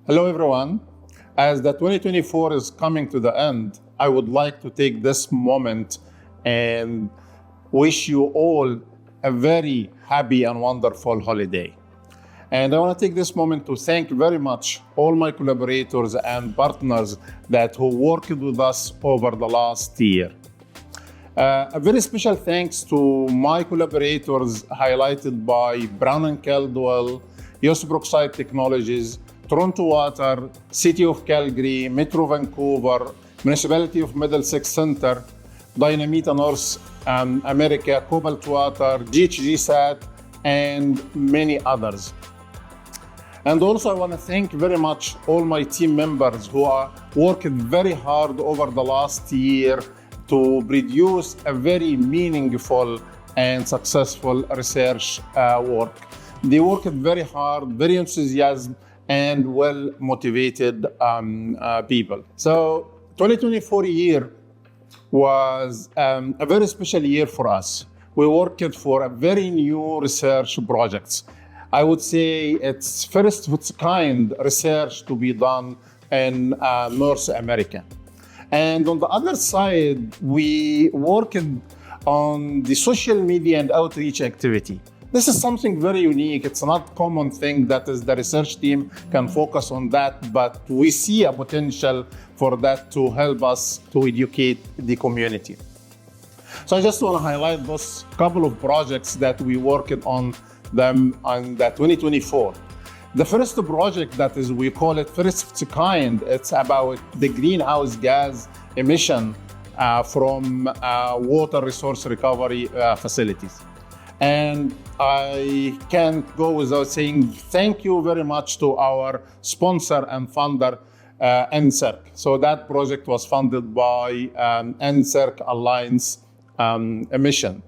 Hello, everyone. As the 2024 is coming to the end, I would like to take this moment and wish you all a very happy and wonderful holiday. And I want to take this moment to thank very much all my collaborators and partners that who worked with us over the last year. A very special thanks to my collaborators highlighted by Brown & Caldwell, USP Technologies, Toronto Water, City of Calgary, Metro Vancouver, Municipality of Middlesex Centre, Dynamita North America, Cobalt Water, GHGSat, and many others. And also I want to thank very much all my team members who are working very hard over the last year to produce a very meaningful and successful research work. They worked very hard, very enthusiastic, and well-motivated people. So 2024 year was a very special year for us. We worked for a very new research projects. I would say it's first of its kind research to be done in North America. And on the other side, we worked on the social media and outreach activity. This is something very unique. It's not a common thing that is the research team can focus on that, but we see a potential for that to help us to educate the community. So I just want to highlight those couple of projects that we worked on them on the 2024. The first project that is, we call it first of its kind, it's about the greenhouse gas emission from water resource recovery facilities. And I can't go without saying thank you very much to our sponsor and funder, NSERC. So that project was funded by NSERC Alliance Emission.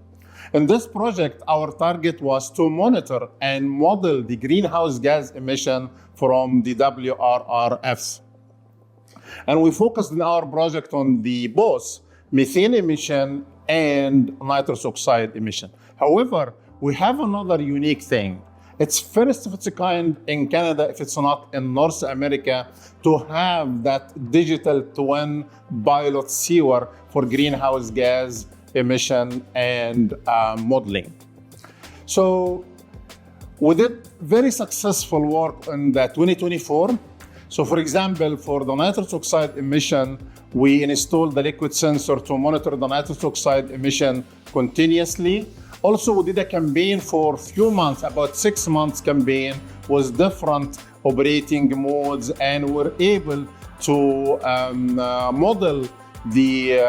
In this project, our target was to monitor and model the greenhouse gas emission from the WRRF. And we focused in our project on the both methane emission and nitrous oxide emission. However, we have another unique thing. It's first of its kind in Canada, if it's not in North America, to have that digital twin pilot sewer for greenhouse gas emission and modeling. So we did very successful work in the 2024. So for example, for the nitrous oxide emission, we installed the liquid sensor to monitor the nitrous oxide emission continuously. Also, we did a campaign for a few months, about 6 months campaign with different operating modes, and we're able to model the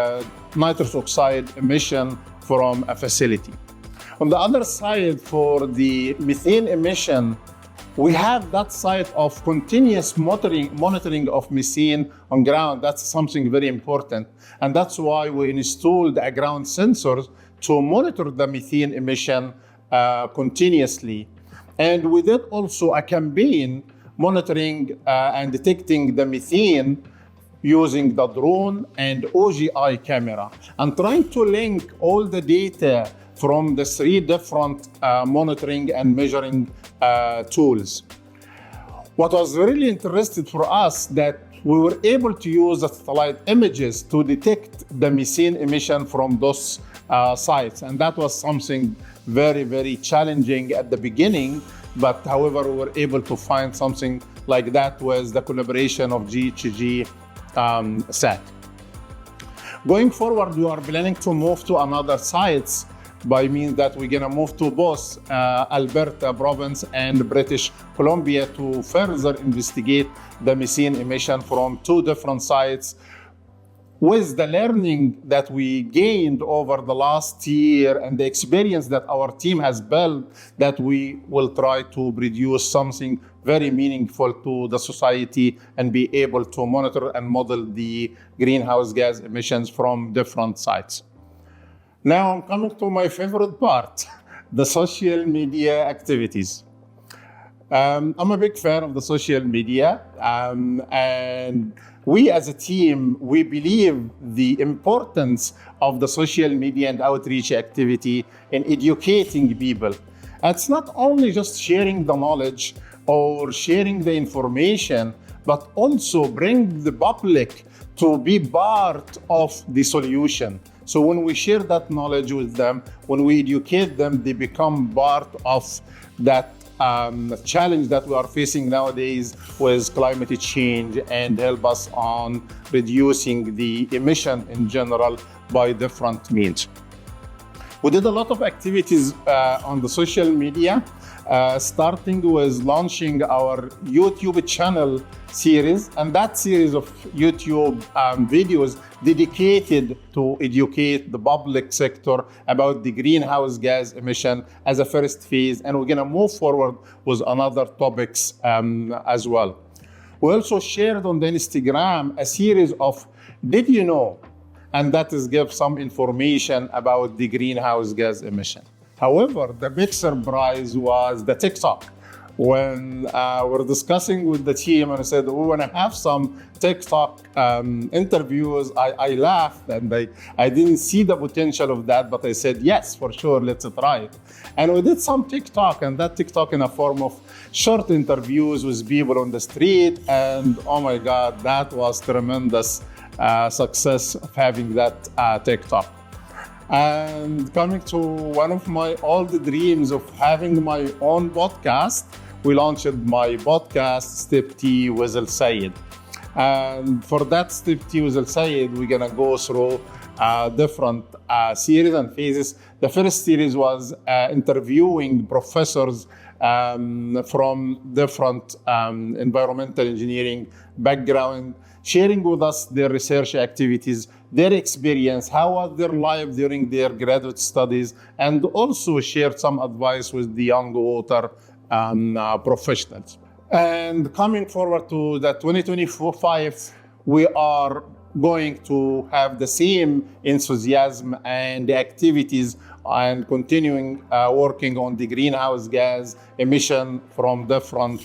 nitrous oxide emission from a facility. On the other side, for the methane emission, we have that side of continuous monitoring of methane on ground. That's something very important. And that's why we installed a ground sensors to monitor the methane emission continuously. And we did also a campaign monitoring and detecting the methane using the drone and OGI camera, and trying to link all the data from the 3 different monitoring and measuring tools. What was really interesting for us that we were able to use the satellite images to detect the methane emission from those sites. And that was something very, very challenging at the beginning. But however, we were able to find something like that with the collaboration of GHGSat. Going forward, we are planning to move to another sites by means that we're gonna move to both Alberta province and British Columbia to further investigate the methane emission from 2 different sites. With the learning that we gained over the last year and the experience that our team has built, that we will try to produce something very meaningful to the society and be able to monitor and model the greenhouse gas emissions from different sites. Now I'm coming to my favorite part, the social media activities. I'm a big fan of the social media, and we as a team, we believe the importance of the social media and outreach activity in educating people. It's not only just sharing the knowledge or sharing the information, but also bring the public to be part of the solution. So when we share that knowledge with them, when we educate them, they become part of that challenge that we are facing nowadays with climate change, and help us on reducing the emission in general by different means. We did a lot of activities on the social media, starting with launching our YouTube channel series, and that series of YouTube videos dedicated to educate the public sector about the greenhouse gas emission as a first phase, and we're going to move forward with another topics as well. We also shared on the Instagram a series of Did You Know? And that is give some information about the greenhouse gas emission. However, the big surprise was the TikTok. When we're discussing with the team and I said, we want to have some TikTok interviews, I laughed and I didn't see the potential of that, but I said, yes, for sure, let's try it. And we did some TikTok, and that TikTok in a form of short interviews with people on the street. And oh my God, that was tremendous success of having that TikTok. And coming to one of my old dreams of having my own podcast, we launched my podcast, Step T with El Sayed. And for that Step T with El Sayed, we're gonna go through different series and phases. The first series was interviewing professors from different environmental engineering background, sharing with us their research activities, their experience, how was their life during their graduate studies, and also shared some advice with the young water professionals. And coming forward to the 2025, we are going to have the same enthusiasm and activities and continuing working on the greenhouse gas emission from different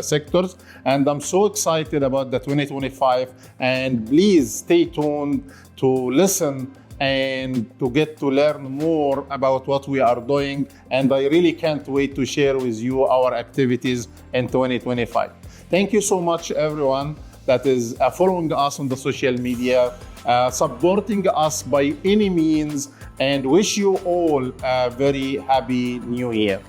sectors. And I'm so excited about the 2025, and please stay tuned to listen and to get to learn more about what we are doing. And I really can't wait to share with you our activities in 2025. Thank you so much, everyone that is following us on the social media, supporting us by any means, and wish you all a very happy new year.